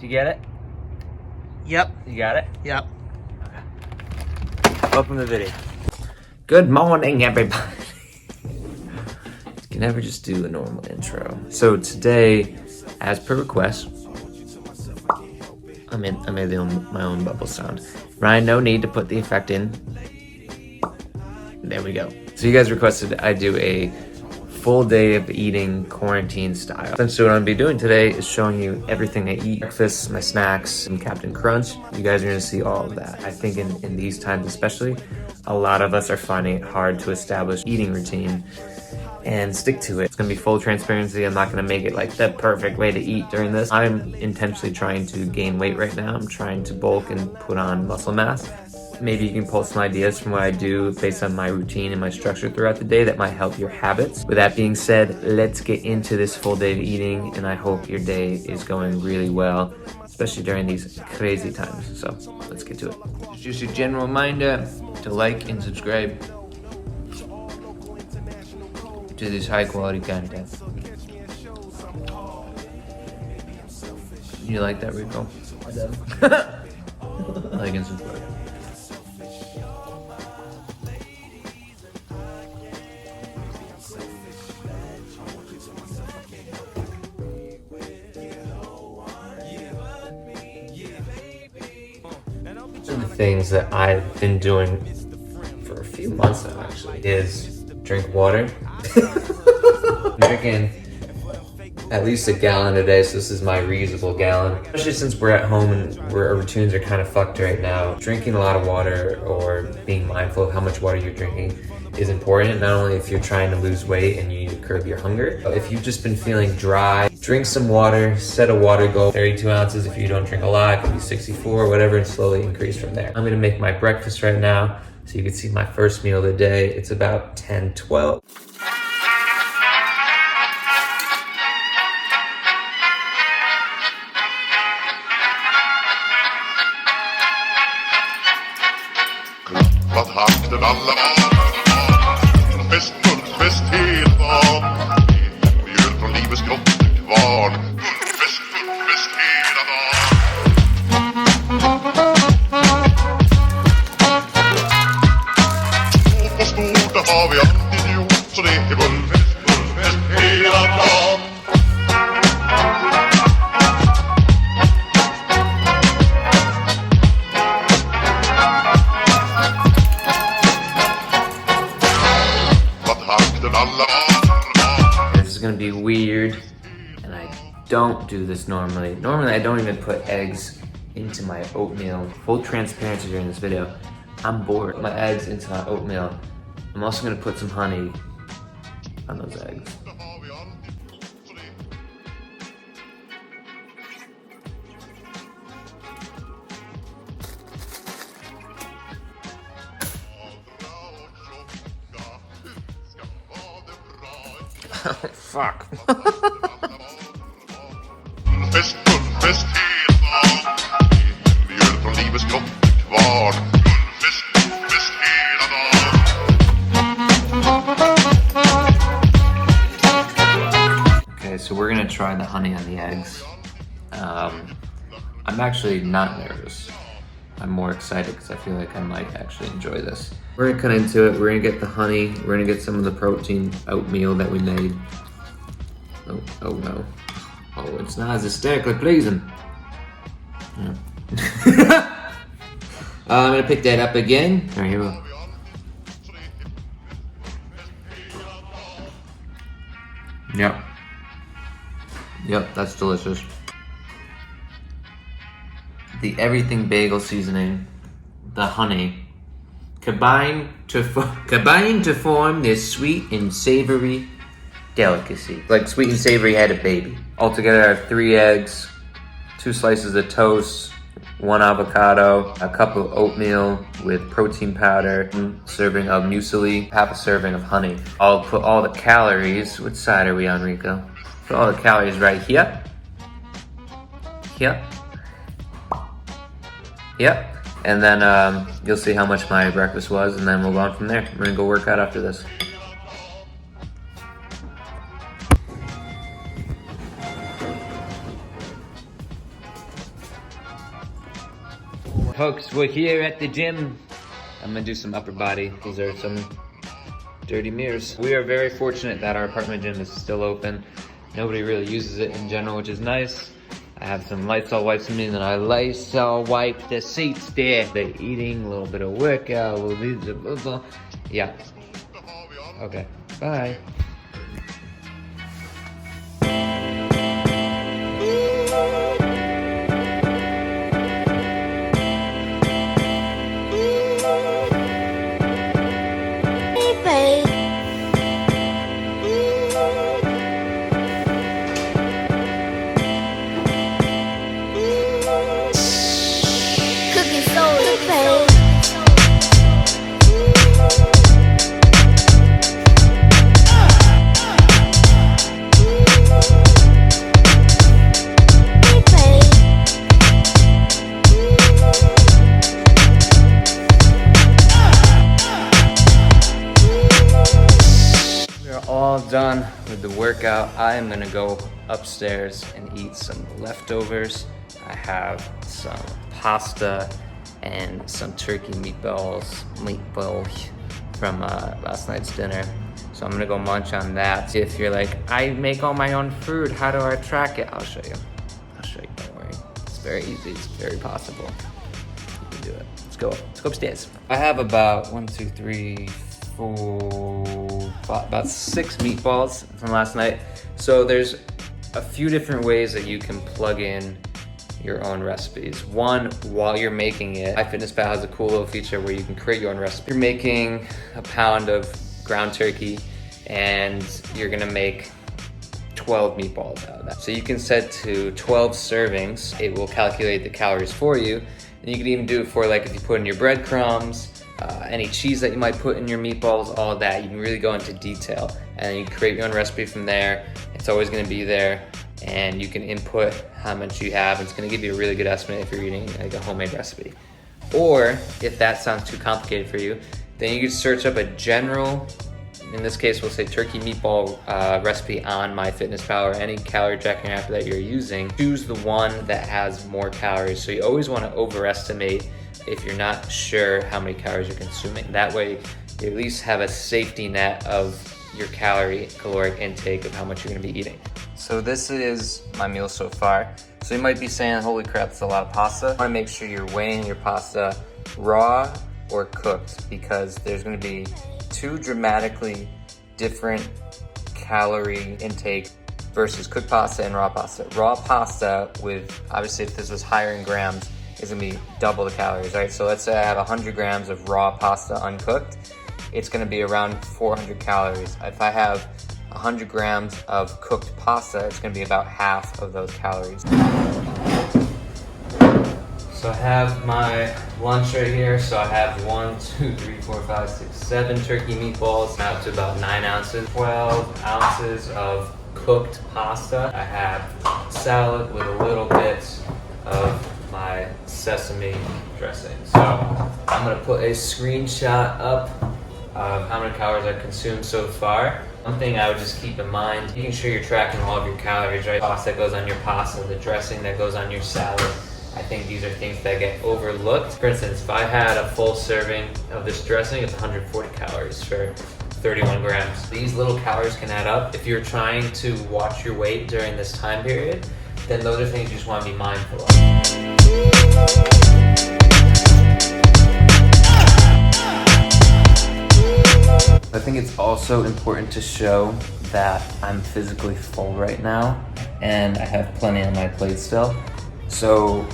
Did you get it? Yep. You got it? Yep. Welcome to the video. Good morning, everybody. You can never just do a normal intro. So today, as per request, I made my own bubble sound. Ryan, no need to put the effect in. There we go. So you guys requested I do a full day of eating quarantine style. Essentially what I'm gonna be doing today is showing you everything I eat. Breakfast, my snacks, and Captain Crunch. You guys are gonna see all of that. I think in these times especially, a lot of us are finding it hard to establish eating routine and stick to it. It's gonna be full transparency. I'm not gonna make it like the perfect way to eat during this. I'm intentionally trying to gain weight right now. I'm trying to bulk and put on muscle mass. Maybe you can pull some ideas from what I do based on my routine and my structure throughout the day that might help your habits. With that being said, let's get into this full day of eating, and I hope your day is going really well, especially during these crazy times. So let's get to it. Just a general reminder to like and subscribe to this high quality content. You like that, Rico? I do. Like and subscribe. One of the things that I've been doing for a few months now actually is drink water. I'm drinking at least a gallon a day, so this is my reusable gallon. Especially since we're at home and our routines are kind of fucked right now. Drinking a lot of water or being mindful of how much water you're drinking is important, not only if you're trying to lose weight and you need to curb your hunger, but if you've just been feeling dry, drink some water, set a water goal, 32 ounces. If you don't drink a lot, it could be 64, whatever, and slowly increase from there. I'm gonna make my breakfast right now, so you can see my first meal of the day. It's about 10-12. Vad hakten alla var fest, fullfest hela dagen. Mjöl från livets grottekvarn. Fullfest hela dagen. På stort, det har vi alltid gjort. Så det är fullfest hela dagen. This is gonna be weird, and I don't do this normally. Normally I don't even put eggs into my oatmeal. Full transparency during this video. I'm bored. Put my eggs into my oatmeal. I'm also gonna put some honey on those eggs. Fuck. Fullfest hela dagen. Mjöl från livets grottekvarn. Fullfest hela dagen. Okay, so we're gonna try the honey on the eggs. I'm actually not nervous. I'm more excited because I feel like I might actually enjoy this. We're gonna cut into it. We're gonna get the honey. We're gonna get some of the protein oatmeal that we made. Oh no. Oh, it's not as aesthetically pleasing. Yeah. I'm gonna pick that up again. All right, here we go. Yep, that's delicious. The everything bagel seasoning, the honey, combine to form this sweet and savory delicacy. Like sweet and savory had a baby. Altogether I have 3 eggs, 2 slices of toast, 1 avocado, a cup of oatmeal with protein powder, 1 serving of muesli, half a serving of honey. I'll put all the calories, which side are we on, Rico? Put all the calories right here. Here. Yep. And then you'll see how much my breakfast was, and then we'll go on from there. We're gonna go work out after this. folks, we're here at the gym. I'm gonna do some upper body. These are some dirty mirrors. We are very fortunate that our apartment gym is still open. Nobody really uses it in general, which is nice. I have some Lysol wipes in me, and then I Lysol wipe the seats there. They're eating, a little bit of workout, a little bit of yeah. Okay, bye. All done with the workout. I am gonna go upstairs and eat some leftovers. I have some pasta and some turkey meatballs from last night's dinner. So I'm gonna go munch on that. If you're like, I make all my own food, how do I track it? I'll show you. Don't worry. It's very easy. It's very possible. You can do it. Let's go upstairs. I have about about 6 meatballs from last night. So there's a few different ways that you can plug in your own recipes. One, while you're making it, MyFitnessPal has a cool little feature where you can create your own recipe. You're making a pound of ground turkey and you're gonna make 12 meatballs out of that. So you can set to 12 servings. It will calculate the calories for you. And you can even do it for, like, if you put in your breadcrumbs, any cheese that you might put in your meatballs, all of that. You can really go into detail and you create your own recipe from there. It's always gonna be there and you can input how much you have. It's gonna give you a really good estimate if you're eating like a homemade recipe. Or if that sounds too complicated for you, then you can search up a general, in this case we'll say turkey meatball recipe on MyFitnessPal or any calorie tracking app that you're using. Choose the one that has more calories. So you always wanna overestimate if you're not sure how many calories you're consuming. That way, you at least have a safety net of your caloric intake of how much you're gonna be eating. So this is my meal so far. So you might be saying, holy crap, it's a lot of pasta. You wanna make sure you're weighing your pasta raw or cooked because there's gonna be 2 dramatically different calorie intake versus cooked pasta and raw pasta. Raw pasta with, obviously if this was higher in grams, is gonna be double the calories, right? So let's say I have 100 grams of raw pasta uncooked, it's gonna be around 400 calories. If I have 100 grams of cooked pasta, it's gonna be about half of those calories. So I have my lunch right here. So I have 7 turkey meatballs, out to about 9 ounces, 12 ounces of cooked pasta. I have salad with a little bit of my sesame dressing. So I'm gonna put a screenshot up of how many calories I've consumed so far. One thing I would just keep in mind, making sure you're tracking all of your calories, right? The sauce that goes on your pasta, the dressing that goes on your salad. I think these are things that get overlooked. For instance, if I had a full serving of this dressing, it's 140 calories for 31 grams. These little calories can add up. If you're trying to watch your weight during this time period, then those are things you just want to be mindful of. I think it's also important to show that I'm physically full right now and I have plenty on my plate still. So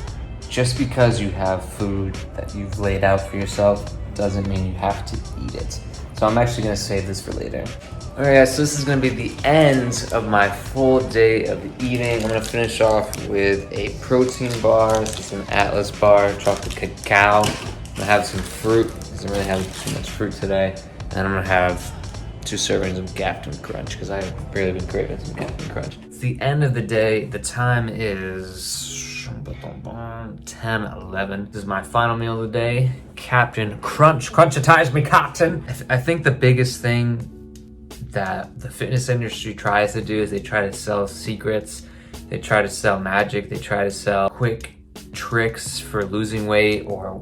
just because you have food that you've laid out for yourself doesn't mean you have to eat it. So I'm actually gonna save this for later. All right, guys, so this is gonna be the end of my full day of eating. I'm gonna finish off with a protein bar. This is an Atlas bar, chocolate cacao. I'm gonna have some fruit. Doesn't really have too much fruit today. And I'm gonna have 2 servings of Captain Crunch because I've really been craving some Captain Crunch. It's the end of the day. The time is 10:11. This is my final meal of the day. Captain Crunch. Crunchitize me, Captain. I think the biggest thing that the fitness industry tries to do is they try to sell secrets. They try to sell magic. They try to sell quick tricks for losing weight or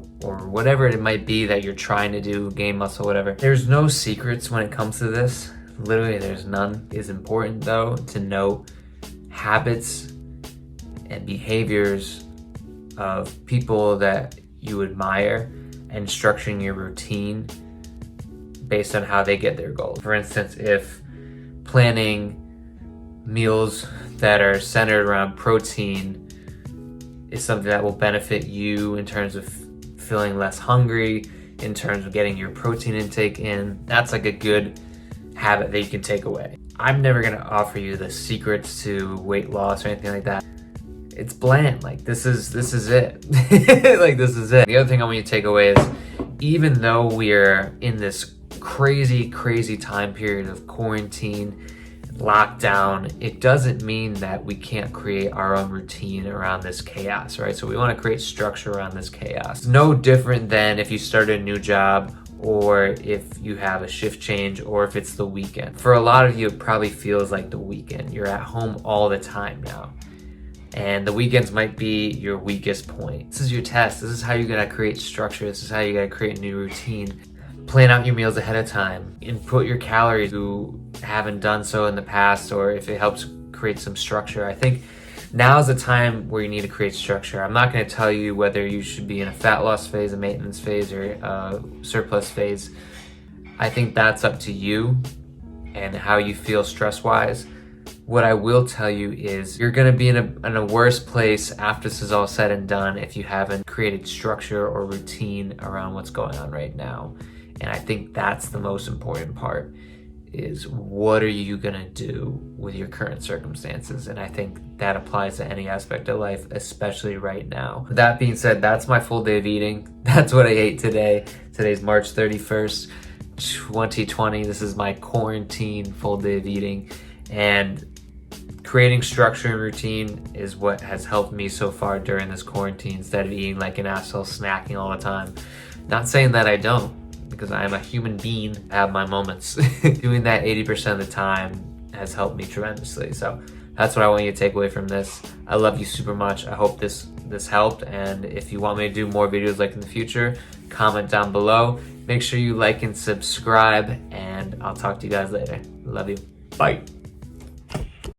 whatever it might be that you're trying to do, gain muscle, whatever. There's no secrets when it comes to this. Literally, there's none. It's important though to know habits and behaviors of people that you admire and structuring your routine based on how they get their goals. For instance, if planning meals that are centered around protein is something that will benefit you in terms of feeling less hungry, in terms of getting your protein intake in, that's like a good habit that you can take away. I'm never gonna offer you the secrets to weight loss or anything like that. It's bland, like this is it. Like this is it. The other thing I want you to take away is, even though we're in this crazy time period of quarantine, lockdown, it doesn't mean that we can't create our own routine around this chaos, right? So we want to create structure around this chaos. It's no different than if you start a new job, or if you have a shift change, or if it's the weekend. For a lot of you, it probably feels like the weekend. You're at home all the time now, and the weekends might be your weakest point. This is your test. This is how you're gonna create structure. This is how you gotta create a new routine. Plan out your meals ahead of time. Input your calories if you haven't done so in the past, or if it helps create some structure. I think now is the time where you need to create structure. I'm not going to tell you whether you should be in a fat loss phase, a maintenance phase, or a surplus phase. I think that's up to you and how you feel stress-wise. What I will tell you is you're going to be in a worse place after this is all said and done if you haven't created structure or routine around what's going on right now. And I think that's the most important part, is what are you gonna do with your current circumstances? And I think that applies to any aspect of life, especially right now. With that being said, that's my full day of eating. That's what I ate today. Today's March 31st, 2020. This is my quarantine full day of eating. And creating structure and routine is what has helped me so far during this quarantine, instead of eating like an asshole, snacking all the time. Not saying that I don't, because I am a human being, I have my moments. Doing that 80% of the time has helped me tremendously. So that's what I want you to take away from this. I love you super much. I hope this helped. And if you want me to do more videos like in the future, comment down below. Make sure you like and subscribe, and I'll talk to you guys later. Love you. Bye.